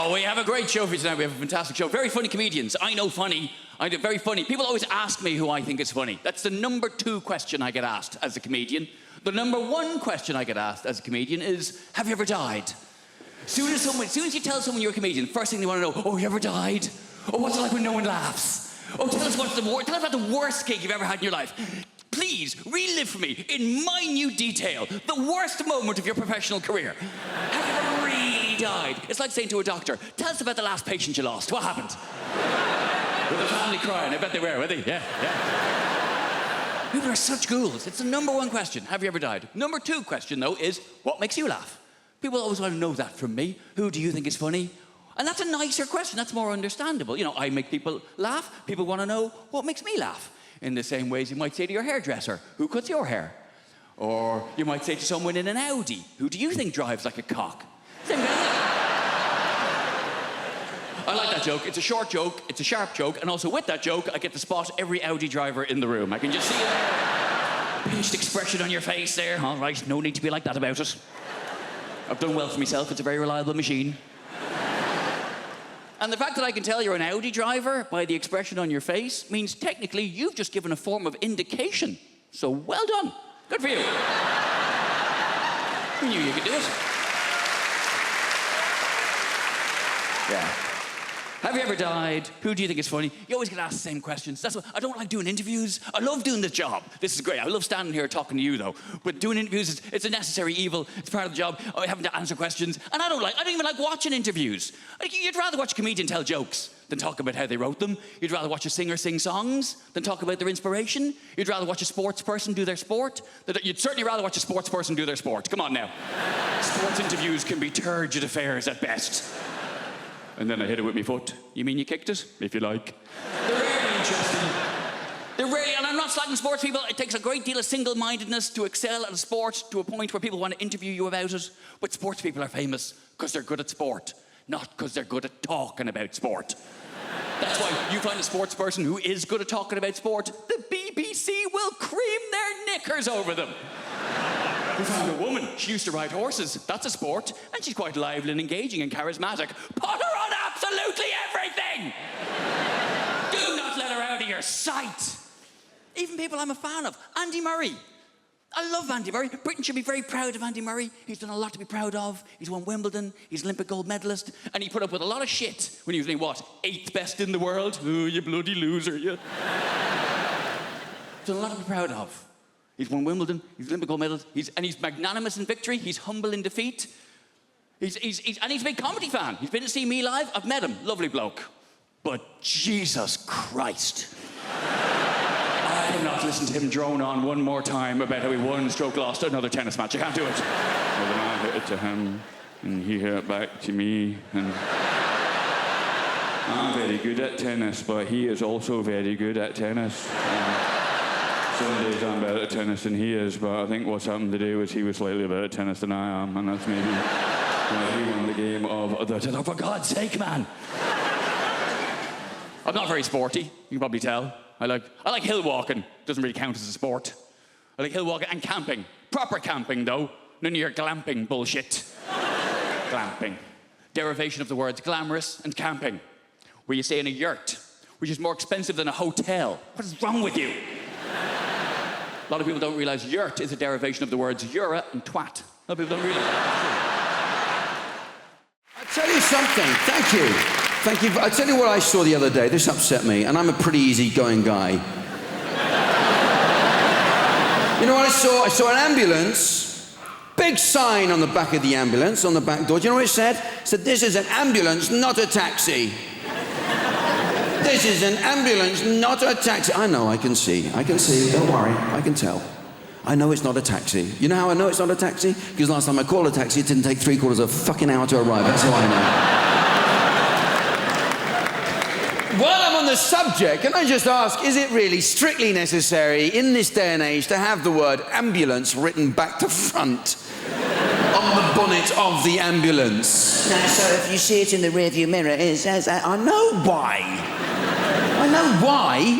Oh, we have a great show for you tonight. We have a fantastic show. Very funny comedians. I know funny. Very funny. People always ask me who I think is funny. That's the number 2 question I get asked as a comedian. The number 1 question I get asked as a comedian is, have you ever died? As soon as you tell someone you're a comedian, first thing they want to know, oh, you ever died? Oh, what's it like when no one laughs? Oh, tell us about the worst gig you've ever had in your life. Please, relive for me, in minute detail, the worst moment of your professional career. Have you ever really died? It's like saying to a doctor, tell us about the last patient you lost. What happened? With the family crying. I bet they were they? Yeah. People are such ghouls. It's the number 1 question. Have you ever died? Number 2 question, though, is what makes you laugh? People always want to know that from me. Who do you think is funny? And that's a nicer question. That's more understandable. You know, I make people laugh. People want to know what makes me laugh. In the same ways you might say to your hairdresser, who cuts your hair? Or you might say to someone in an Audi, who do you think drives like a cock? Same kind of thing. I like that joke. It's a short joke, it's a sharp joke, and also with that joke, I get to spot every Audi driver in the room. I can just see it there. Pinched expression on your face there. All right, no need to be like that about it. I've done well for myself. It's a very reliable machine. And the fact that I can tell you're an Audi driver by the expression on your face means technically you've just given a form of indication. So well done. Good for you. Who knew you could do it? Yeah. Have you ever died? Who do you think is funny? You always get asked the same questions. That's why I don't like doing interviews. I love doing this job. This is great. I love standing here talking to you, though. But doing interviews, it's a necessary evil. It's part of the job. I having to answer questions. And I don't even like watching interviews. You'd rather watch a comedian tell jokes than talk about how they wrote them. You'd rather watch a singer sing songs than talk about their inspiration. You'd rather watch a sports person do their sport. You'd certainly rather watch a sports person do their sport. Come on now. Sports interviews can be turgid affairs at best. And then I hit it with my foot. You mean you kicked it? If you like. They're really interesting. And I'm not slagging sports people. It takes a great deal of single-mindedness to excel at a sport to a point where people want to interview you about it. But sports people are famous because they're good at sport, not because they're good at talking about sport. That's why you find a sports person who is good at talking about sport, the BBC will cream their knickers over them. We found a woman. She used to ride horses. That's a sport. And she's quite lively and engaging and charismatic. Put her on absolutely everything! Do not let her out of your sight. Even people I'm a fan of. Andy Murray. I love Andy Murray. Britain should be very proud of Andy Murray. He's done a lot to be proud of. He's won Wimbledon. He's an Olympic gold medalist. And he put up with a lot of shit when he was, 8th best in the world? Oh, you bloody loser, you. He's done a lot to be proud of. He's won Wimbledon, he's Olympic gold medalist, he's magnanimous in victory, he's humble in defeat. And he's a big comedy fan. He's been to see me live, I've met him, lovely bloke. But Jesus Christ. I cannot listen to him drone on one more time about how he won stroke lost another tennis match. I can't do it. Well, then I hit it to him, and he hit it back to me, and I'm very good at tennis, but he is also very good at tennis. Some days I'm better at tennis than he is, but I think what's happened today was he was slightly better at tennis than I am, and that's maybe why he won the game of the... Oh, for God's sake, man! I'm not very sporty, you can probably tell. I like hill walking. Doesn't really count as a sport. I like hill walking and camping. Proper camping, though. None of your glamping bullshit. Glamping. Derivation of the words glamorous and camping, where you stay in a yurt, which is more expensive than a hotel. What is wrong with you? A lot of people don't realise yurt is a derivation of the words yura and twat. A lot of people don't realise that. I'll tell you something. Thank you. Thank you. I'll tell you what I saw the other day. This upset me, and I'm a pretty easygoing guy. You know what I saw? I saw an ambulance. Big sign on the back of the ambulance, on the back door. Do you know what it said? It said, "This is an ambulance, not a taxi." This is an ambulance, not a taxi. I know, I can see, don't worry, I can tell. I know it's not a taxi. You know how I know it's not a taxi? Because last time I called a taxi, it didn't take 3/4 of a fucking hour to arrive. That's how I know. While I'm on the subject, can I just ask, is it really strictly necessary in this day and age to have the word ambulance written back to front on the bonnet of the ambulance? No, so if you see it in the rearview mirror, it says that. I know why. I know why.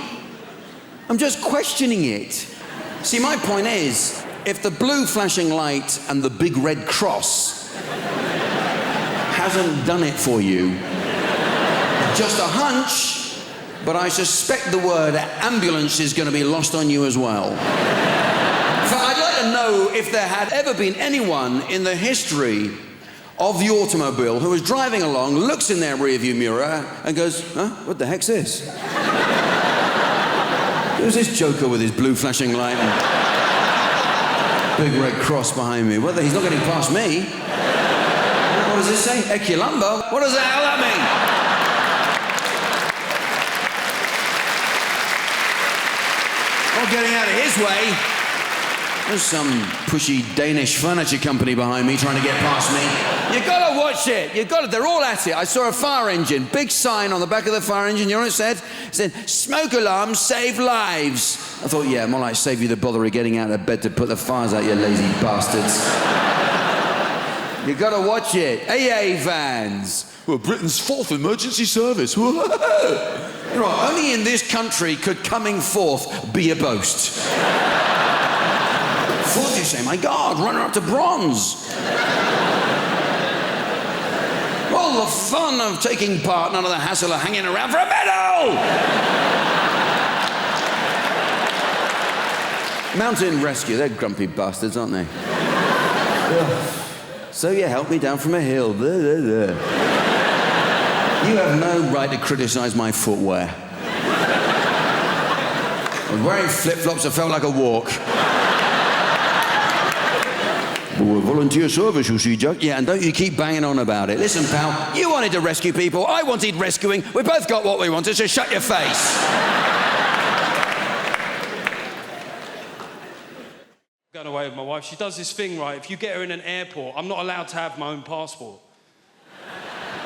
I'm just questioning it. See, my point is, if the blue flashing light and the big red cross hasn't done it for you. Just a hunch, but I suspect the word ambulance is going to be lost on you as well. So I'd like to know if there had ever been anyone in the history of the automobile who was driving along, looks in their rearview mirror and goes, huh, what the heck's this? Who's this joker with his blue flashing light and big red cross behind me? Well, he's not getting past me. What does this say? Eculumbo? What does the hell that mean? Not getting out of his way. There's some pushy Danish furniture company behind me trying to get past me. You gotta watch it. You gotta. They're all at it. I saw a fire engine, big sign on the back of the fire engine. You know what it said? It said, "Smoke alarms save lives." I thought, yeah, more like save you the bother of getting out of bed to put the fires out, you lazy bastards. You gotta watch it. AA vans. Well, Britain's 4th emergency service. You know, only in this country could coming forth be a boast. 4th, you say, my God, runner up to bronze. All the fun of taking part, none of the hassle of hanging around for a medal. Mountain rescue, they're grumpy bastards, aren't they? So you helped me down from a hill. You have no right to criticize my footwear. I was wearing flip-flops that felt like a walk. Volunteer service, you see, Jack. Yeah, and don't you keep banging on about it. Listen, pal, you wanted to rescue people, I wanted rescuing. We both got what we wanted, so shut your face. Going away with my wife, she does this thing, right? If you get her in an airport, I'm not allowed to have my own passport.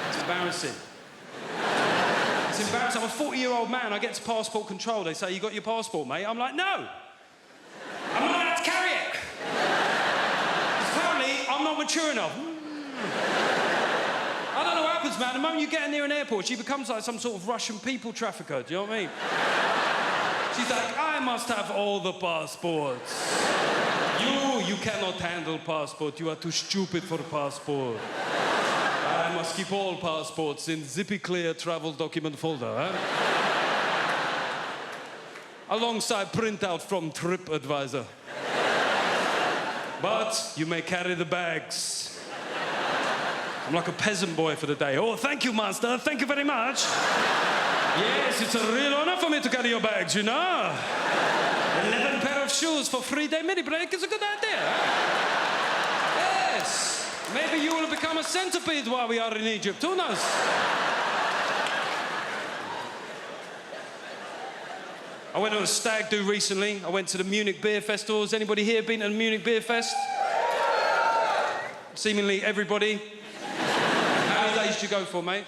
It's embarrassing. It's embarrassing. I'm a 40-year-old man. I get to passport control. They say, you got your passport, mate? I'm like, no. I'm not allowed to carry it. Apparently, I'm not mature enough. I don't know what happens, man. The moment you get in near an airport, she becomes like some sort of Russian people trafficker. Do you know what I mean? She's like, I must have all the passports. You cannot handle passport. You are too stupid for passport. I must keep all passports in zippy clear travel document folder, huh? Alongside printout from TripAdvisor. But you may carry the bags. I'm like a peasant boy for the day. Oh, thank you, master. Thank you very much. Yes, it's a real honor for me to carry your bags, you know. 11 pair of shoes for 3-day mini break is a good idea, huh? Yes. Maybe you will become a centipede while we are in Egypt. Who knows? I went on a stag do recently. I went to the Munich Beer Festival. Has anybody here been to the Munich Beer Fest? Seemingly everybody. How many days did you go for, mate?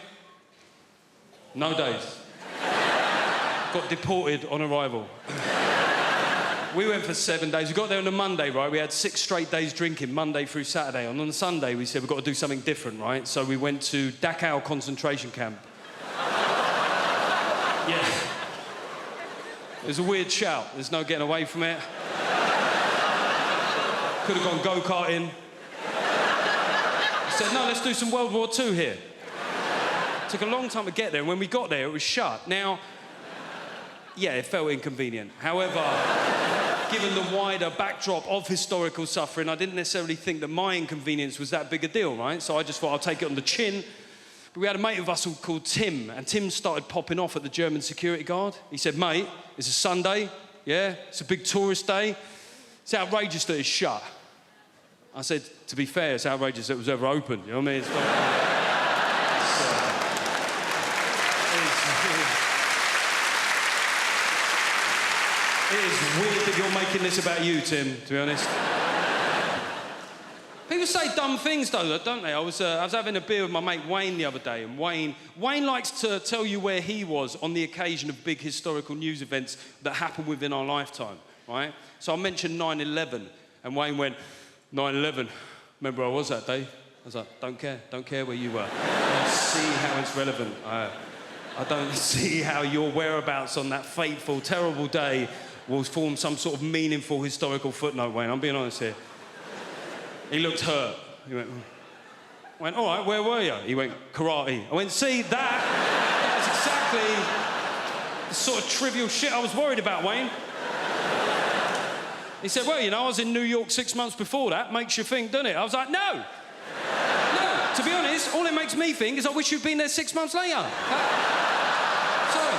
No days. Got deported on arrival. We went for 7 days. We got there on a Monday, right? We had 6 straight days drinking, Monday through Saturday. And on the Sunday, we said, we've got to do something different, right? So we went to Dachau concentration camp. Yeah. It was a weird shout. There's no getting away from it. Could have gone go-karting. I said, no, let's do some World War II here. It took a long time to get there, and when we got there, it was shut. Now, yeah, it felt inconvenient. However, given the wider backdrop of historical suffering, I didn't necessarily think that my inconvenience was that big a deal, right? So I just thought I'll take it on the chin. But we had a mate of us called Tim, and Tim started popping off at the German security guard. He said, mate, it's a Sunday, yeah? It's a big tourist day. It's outrageous that it's shut. I said, to be fair, it's outrageous that it was ever open, you know what I mean? It's It is weird that you're making this about you, Tim, to be honest. People say dumb things, though, don't they? I was having a beer with my mate Wayne the other day, and Wayne likes to tell you where he was on the occasion of big historical news events that happened within our lifetime, right? So I mentioned 9/11, and Wayne went, 9/11, remember where I was that day? I was like, don't care where you were. I don't see how it's relevant. I don't see how your whereabouts on that fateful, terrible day will form some sort of meaningful historical footnote, Wayne. I'm being honest here. He looked hurt. He went, I went, all right, where were you? He went, karate. I went, see, that was exactly the sort of trivial shit I was worried about, Wayne. He said, well, you know, I was in New York 6 months before that. Makes you think, doesn't it? I was like, no. No. To be honest, all it makes me think is I wish you'd been there 6 months later. Sorry.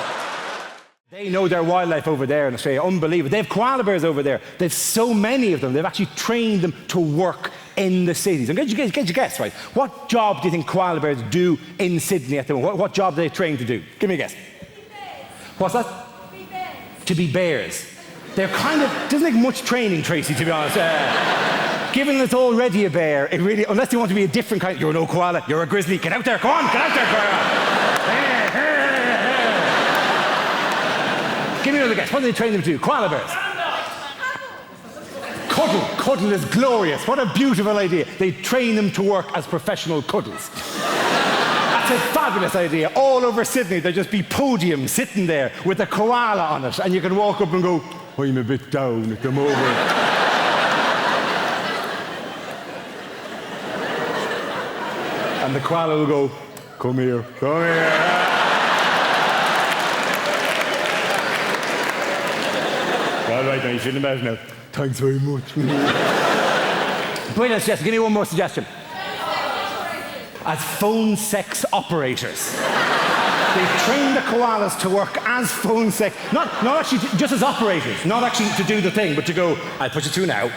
They know their wildlife over there in Australia, unbelievable. They have koala bears over there. They've so many of them, they've actually trained them to work in the cities. And get your guess, right? What job do you think koala bears do in Sydney at the moment? What job do they train to do? Give me a guess. What's that? To be bears. To be bears. They're kind of, doesn't take much training, Tracy, to be honest. Given that it's already a bear, it really, unless you want to be a different kind, you're no koala, you're a grizzly, get out there, go on, get out there, koala. Give me another guess. What do they train them to do? Koala bears. Cuddle is glorious. What a beautiful idea. They train them to work as professional cuddles. That's a fabulous idea. All over Sydney, there'll just be podiums sitting there with a koala on it, and you can walk up and go, I'm a bit down at the moment. And the koala will go, come here, come here. All right, now you shouldn't have now. Thanks very much. Brilliant suggestion. Give me one more suggestion. As phone sex operators. They train the koalas to work as phone sex, not actually just as operators, not actually to do the thing, but to go, I'll put you through now.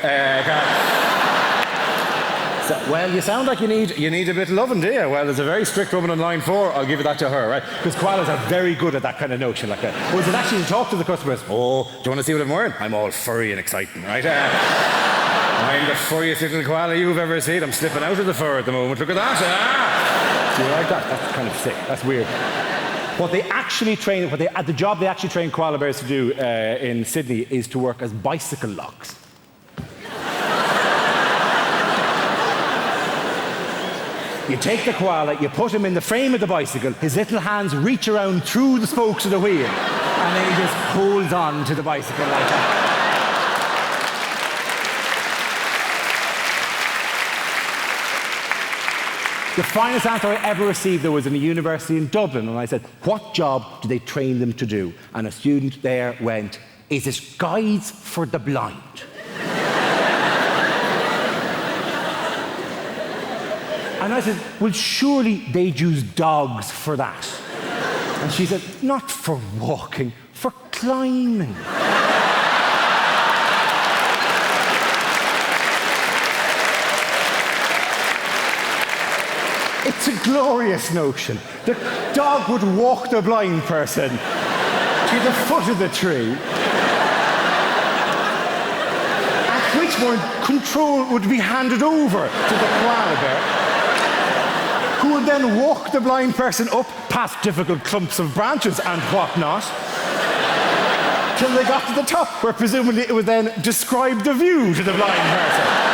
So, well, you sound like you need a bit of loving, do you? Well, there's a very strict woman on line 4. I'll give you that to her, right? Because koalas are very good at that kind of notion like that. Or is it actually to talk to the customers? Oh, do you want to see what I'm wearing? I'm all furry and exciting, right? I'm the furriest little koala you've ever seen. I'm slipping out of the fur at the moment. Look at that. Do you like that? That's kind of sick. That's weird. What they actually train, the job they actually train koala bears to do in Sydney is to work as bicycle locks. You take the koala, you put him in the frame of the bicycle, his little hands reach around through the spokes of the wheel, and then he just holds on to the bicycle like that. The finest answer I ever received, though, was in a university in Dublin, and I said, what job do they train them to do? And a student there went, is it guides for the blind? And I said, well, surely they'd use dogs for that. And she said, not for walking, for climbing. It's a glorious notion. The dog would walk the blind person to the foot of the tree, at which point control would be handed over to the koala bear, who would then walk the blind person up past difficult clumps of branches and whatnot, till they got to the top, where presumably it would then describe the view to the blind person.